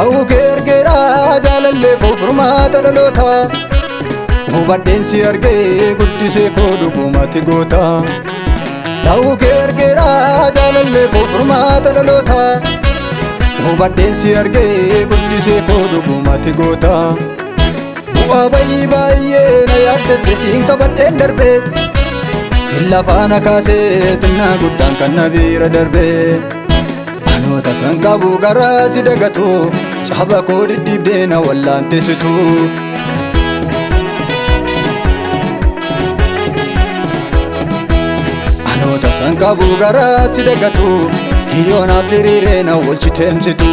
ta'uu kee argeera jaalallee koo furmaata dhalootaa hubadheen si argee guddisee koo dhugumatti goota ta'uu kee argeera jaalallee koo furmaata dhalootaa hubadheen si argee guddisee koo dhugumatti goota bu'aa bayii baay'ee na yaaddesse siin qabadheen darbee sin lafaana kaasee xinnaa guddaan kan na bira darbee anoota san qabu garaa si dagatu caba koo diddiibdee na wallaantessitu anoota san qabu garaa si dagatu kiyoonaaf diriiree na walchiteemsitu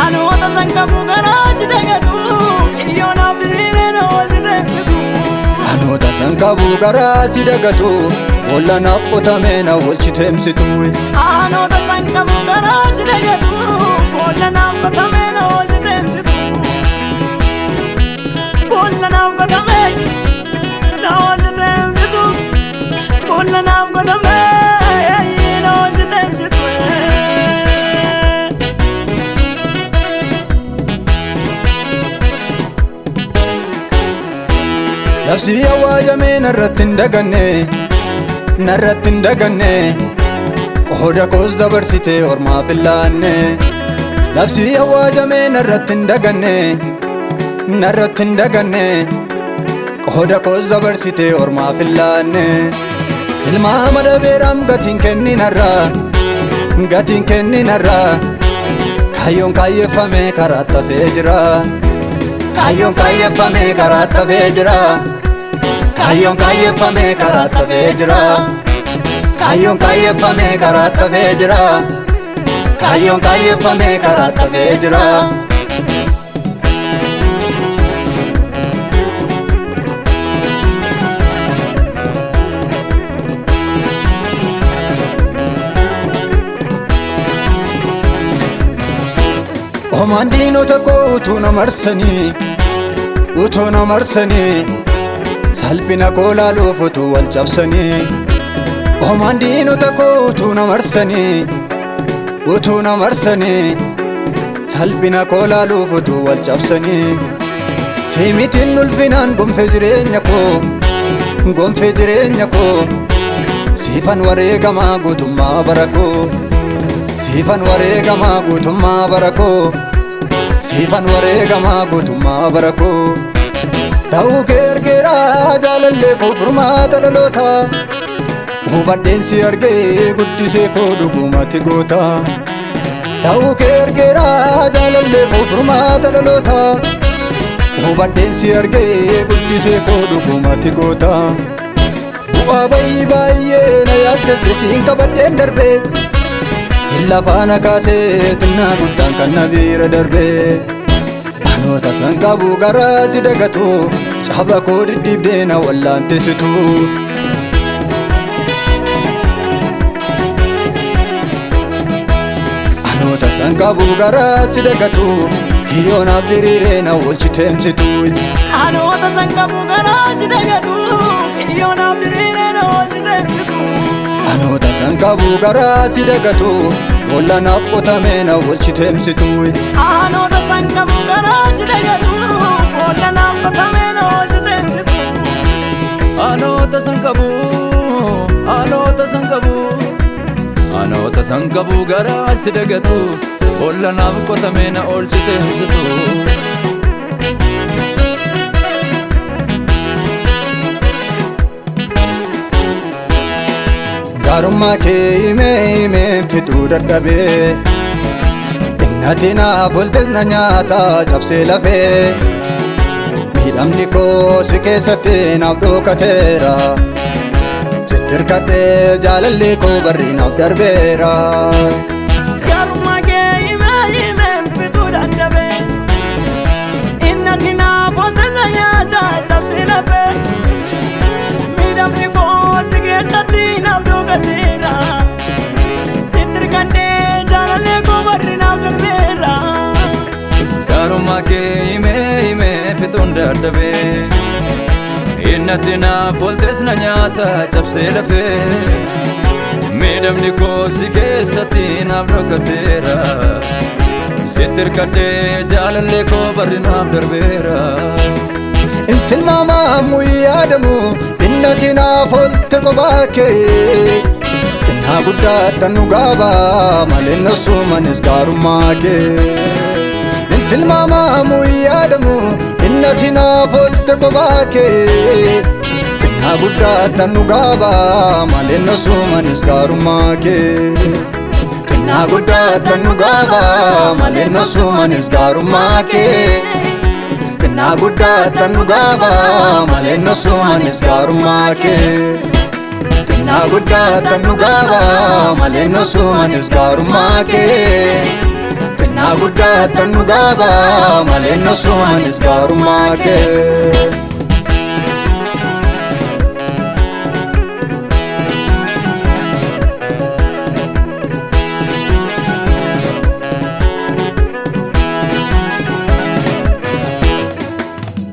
anoota san qabu garaa si dagatu kiyoonaaf diriiree na walchiteemsitu anoota san qabu garaa si dagatu wallanaaf qotamee na walchiteemsitu anoota san qabu garaa si dagatu wallanaaf qotamee na walchiteemsitu wallanaaf qotamee na walchiteemsitu wallanaaf qotamee na walchiteemsitu labsii awwaayamee narratti hin daganne qooda koos dabarsitee ormaaf hin laanne labsii awwaajamee narratti hin daganne qooda koos dabarsitee ormaaf hin laanne tilmaama dhabeeraam gatiin kenninarraa kaayyoon kaayyeeffamee karaatti hafee jira kaayyoon kaayyeeffamee karaatti hafee jira kaayyoon kaayyeeffamee karaatti hafee jira kaayyoon kaayyeeffamee karaatti hafee jira kaayyoon kaayyeeffamee karaatti hafee jira homaan diinota koo utuu na marsanii salphina koo laaluuf utuu wal cabsanii homaan diinota koo utuu na marsanii salphina koo laaluuf utuu wal cabsanii siimitiin ulfinaan gonfee jireenya koo siifan wareegamaa guutummaa bara koo siifan wareegamaa guutummaa bara koo siifan wareegamaa guutummaa bara koo ta'uu kee argeera jaalallee koo furmaata dhalootaa hubadheen si argee guddisee koo dhugumatti goota ta'uu kee argeera jaalallee koo furmaata dhalootaa hubadheen si argee guddisee koo dhugumatti goota bu'aa bayii baay'ee na yaaddesse siin qabadheen darbee sin lafaana kaasee xinnaa guddaan kan na bira darbee anoota san qabu garaa si dagatu caba koo diddiibdee na wallaantessitu anoota san qabu garaa si dagatu kiyoonaaf diriiree na walchiteemsitu anoota san qabu garaa si dagatu kiyoonaaf diriiree na walchiteemsitu anoota san qabu garaa si dagatu wallanaaf qotamee na walchiteemsitu anoota san qabu garaa si dagatu wallanaaf qotamee na walchiteemsitu anoota san qabu garaa si dagatu wallanaaf qotamee na walchiteemsitu gaarummaa kee himee fixuu dadhabee innati naaf oltes na nyaataa cabsee lafee miidhamni koo si keessatti naaf dhookateera sitti hirkadhee jaalallee koo barri naaf darbeera gaarummaa kee himee fixuu dadhabee innati naaf oltes na nyaataa cabsee lafee miidhamni koo si keessatti naaf dhookateera sitti hirkadhee jaalallee koo barri naaf darbeera gaarummaa kee himee fixuun dadhabee innatti naaf oltes na nyaataa cabsee lafee miidhamni koo si keessatti naaf dhokkateera sitti hirkadhee jaalallee koo barrinaaf darbeera. Tilmaamamu yaadamu innati naaf olte kophaa kee kennaa guddaatan nu gaaba malee nasuumanis gaarummaa kee. Tilmaamamu yaadamu innati naaf olte kophaa kee kennaa guddaatan nu gaaba malee nasuumanis gaarummaa kee. Kennaa guddaatan nu gaaba malee nasuumanis gaarummaa kee. Kennaa guddaatan nu gaaba malee nasuumanis gaarummaa kee. Kennaa guddaatan nu gaaba malee nasuumanis gaarummaa kee. Kennaa guddaatan nu gaaba malee nasuumanis gaarummaa kee.